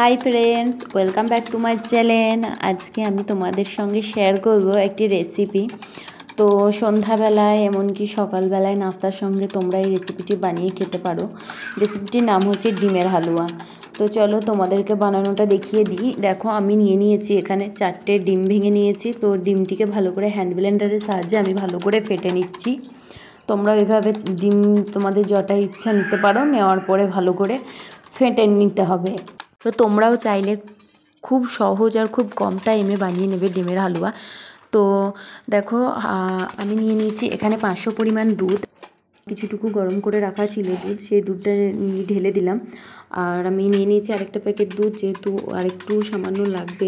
Hi friends, welcome back to my channel. আজকে আমি তোমাদের সঙ্গে শেয়ার করব একটি রেসিপি। তো সন্ধ্যাবেলায় এমনকি সকালবেলায় নাস্তার সঙ্গে তোমরা এই রেসিপিটি বানিয়ে খেতে পারো। রেসিপিটির নাম হচ্ছে ডিমের হালুয়া। তো চলো তোমাদেরকে বানানোটা দেখিয়ে দিই। দেখো, আমি নিয়েছি এখানে 4টে ডিম ভেঙে নিয়েছি। তো ডিমটিকে ভালো করে হ্যান্ড ব্লেন্ডারের সাহায্যে আমি ভালো করে ফেটে নিচ্ছি। তোমরা এভাবে ডিম তোমাদের যটা ইচ্ছা নিতে পারো, নেওয়ার পরে ভালো করে ফেটে নিতে হবে। তো তোমরাও চাইলে খুব সহজ আর খুব কম টাইমে বানিয়ে নেবে ডিমের হালুয়া। তো দেখো, আমি নিয়ে নিয়েছি এখানে 500 পরিমাণ দুধ। কিছুটুকু গরম করে রাখা ছিল দুধ, সেই দুধটা ঢেলে দিলাম। আর আমি নিয়ে নিয়েছি আরেকটা প্যাকেট দুধ, যেহেতু আরেকটু সামান্য লাগবে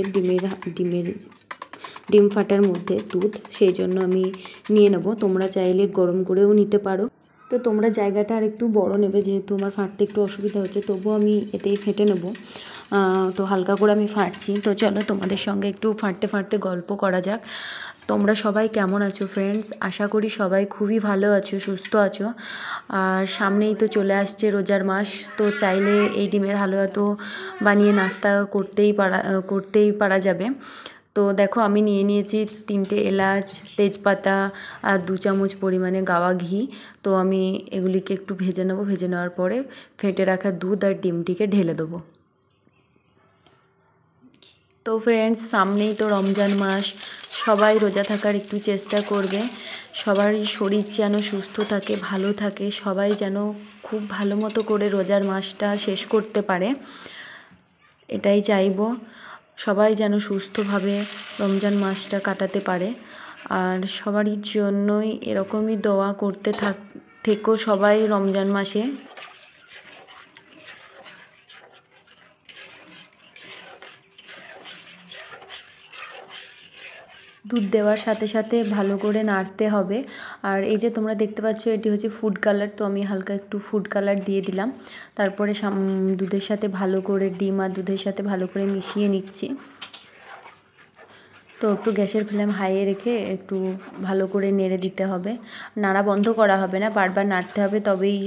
ডিম ফাটার মধ্যে দুধ, সেই জন্য আমি নিয়ে নেব। তোমরা চাইলে গরম করেও নিতে পারো। তো তোমরা জায়গাটা আর একটু বড় নেবে, যেহেতু আমার ফাটতে একটু অসুবিধা হচ্ছে, তবুও আমি এতেই ফেটে নেব। তো হালকা করে আমি ফাটছি। তো চলো তোমাদের সঙ্গে একটু ফাটতে ফাটতে গল্প করা যাক। তোমরা সবাই কেমন আছো ফ্রেন্ডস? আশা করি সবাই খুবই ভালো আছো, সুস্থ আছো। আর সামনেই তো চলে আসছে রোজার মাস। তো চাইলে এই ডিমের হালুয়া তো বানিয়ে নাস্তা করতেই পারা যাবে। তো দেখো, আমি নিয়ে নিয়েছি 3টে এলাচ, তেজপাতা আর 2 চামচ পরিমাণে গাওয়া ঘি। তো আমি এগুলিকে একটু ভেজে নেব। ভেজে নেওয়ার পরে ফেটে রাখা দুধ আর ডিমটিকে ঢেলে দেবো। তো ফ্রেন্ডস, সামনেই তো রমজান মাস। সবাই রোজা থাকার একটু চেষ্টা করবে। সবারই শরীর যেন সুস্থ থাকে, ভালো থাকে। সবাই যেন খুব ভালো মতো করে রোজার মাসটা শেষ করতে পারে, এটাই চাইবো। সবাই যেন সুস্থভাবে রমজান মাসটা কাটাতে পারে। আর সবারই জন্যই এরকমই দোয়া করতে থেকো সবাই রমজান মাসে। দুধ দেওয়ার সাথে সাথে ভালো করে নাড়তে হবে। আর এই যে তোমরা দেখতে পাচ্ছ, এটি হচ্ছে ফুড কালার। তো আমি হালকা একটু ফুড কালার দিয়ে দিলাম। তারপরে দুধের সাথে ভালো করে, ডিম আর দুধের সাথে ভালো করে মিশিয়ে নিচ্ছি। তো একটু গ্যাসের ফ্লেম হাইয়ে রেখে একটু ভালো করে নেড়ে দিতে হবে। নাড়া বন্ধ করা হবে না, বারবার নাড়তে হবে, তবেই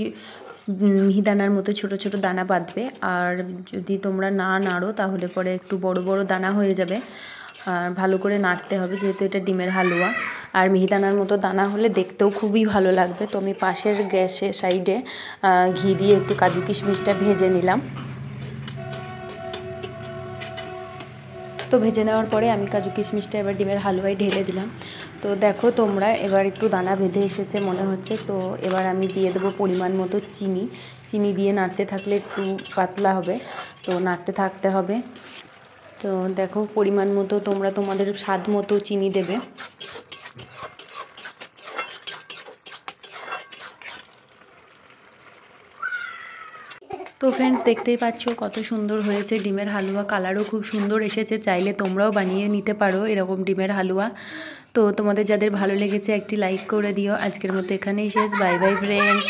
মিহিদানার মতো ছোট ছোট দানা বাঁধবে। আর যদি তোমরা না নাড়ো তাহলে পরে একটু বড় বড় দানা হয়ে যাবে। আর ভালো করে নাড়তে হবে, যেহেতু এটা ডিমের হালুয়া। আর মিহিদানার মতো দানা হলে দেখতেও খুবই ভালো লাগবে। তো আমি পাশের গ্যাসের সাইডে ঘি দিয়ে একটু কাজু কিশমিশটা ভেজে নিলাম। তো ভেজে নেওয়ার পরে আমি কাজু কিশমিশটা এবার ডিমের হালুয়ায় ঢেলে দিলাম। তো দেখো তোমরা, এবার একটু দানা বেঁধে এসেছে মনে হচ্ছে। তো এবার আমি দিয়ে দেবো পরিমাণ মতো চিনি দিয়ে নাড়তে থাকলে একটু পাতলা হবে, তো নাড়তে থাকতে হবে। তো দেখো, পরিমাণ মতো তোমরা তোমাদের স্বাদ মতো চিনি দেবে। তো ফ্রেন্ডস, দেখতেই পাচ্ছ কত সুন্দর হয়েছে ডিমের হালুয়া। কালারও খুব সুন্দর এসেছে। চাইলে তোমরাও বানিয়ে নিতে পারো এরকম ডিমের হালুয়া। তো তোমাদের যাদের ভালো লেগেছে একটি লাইক করে দিও। আজকের মতো এখানেই শেষ। Bye bye friends.